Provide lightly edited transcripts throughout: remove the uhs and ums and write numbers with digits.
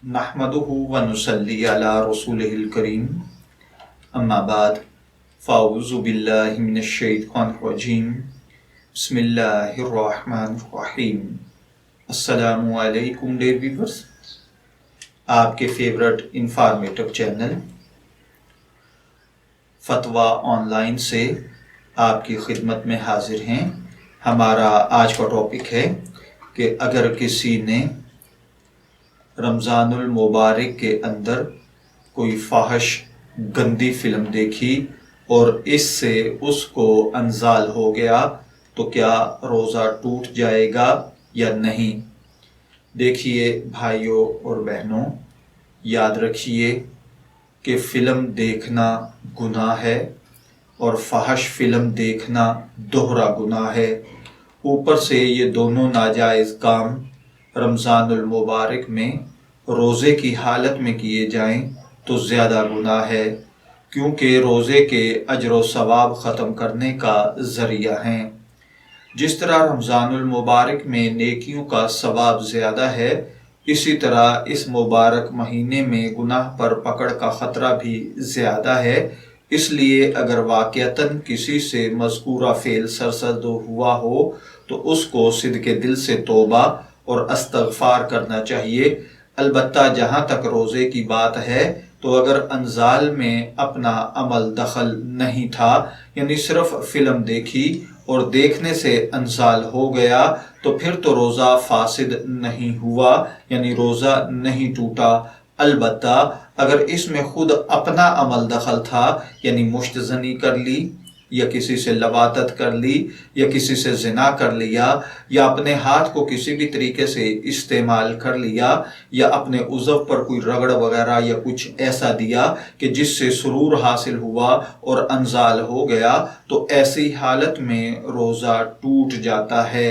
नहमदुहु व नुसल्ली अला रसूलिहिल करीम अम्मा बाद फ़ाऊज़ु बिल्लाहि मिनश शैतानिर रजीम बिस्मिल्लाहिर रहमानिर रहीम। अस्सलामु अलैकुम डियर व्यूअर्स, आपके फेवरेट इंफॉर्मेटिव चैनल फतवा ऑनलाइन से आपकी खिदमत में हाजिर हैं। हमारा आज का टॉपिक है कि अगर किसी ने रमज़ानुल मुबारक के अंदर कोई फाहिश गंदी फिल्म देखी और इससे उसको अंजाल हो गया तो क्या रोज़ा टूट जाएगा या नहीं। देखिए भाइयों और बहनों, याद रखिए कि फ़िल्म देखना गुनाह है और फाहिश फिल्म देखना दोहरा गुनाह है। ऊपर से ये दोनों नाजायज़ काम रमज़ानुल मुबारक में रोज़े की हालत में किए जाएं तो ज़्यादा गुनाह है, क्योंकि रोज़े के अजर व सवाब ख़त्म करने का ज़रिया हैं। जिस तरह रमज़ानुल मुबारक में नेकियों का सवाब ज़्यादा है, इसी तरह इस मुबारक महीने में गुनाह पर पकड़ का ख़तरा भी ज़्यादा है। इसलिए अगर वाक़यतन किसी से मज़कूरा फ़ेल सरसद हुआ हो तो उसको सिद्क़े दिल से तौबा और इस्तग़फ़ार करना चाहिए। अलबत्ता जहाँ तक रोज़े की बात है तो अगर अंजाल में अपना अमल दखल नहीं था, यानी सिर्फ फ़िल्म देखी और देखने से अंजाल हो गया, तो फिर तो रोज़ा फासिद नहीं हुआ, यानी रोज़ा नहीं टूटा। अलबत्ता अगर इसमें खुद अपना अमल दखल था, यानी मुश्तज़नी कर ली या किसी से लवातत कर ली या किसी से ज़िना कर लिया या अपने हाथ को किसी भी तरीके से इस्तेमाल कर लिया या अपने उज़व पर कोई रगड़ वगैरह या कुछ ऐसा दिया कि जिससे सुरूर हासिल हुआ और अंजाल हो गया, तो ऐसी हालत में रोज़ा टूट जाता है।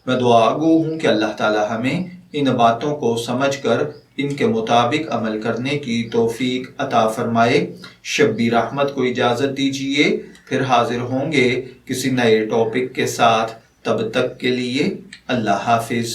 मैं दुआगो हूँ कि अल्लाह ताला हमें इन बातों को समझकर इनके मुताबिक अमल करने की तौफीक अता फरमाए। शब्बीर अहमद को इजाज़त दीजिए, फिर हाजिर होंगे किसी नए टॉपिक के साथ। तब तक के लिए अल्लाह हाफिज़।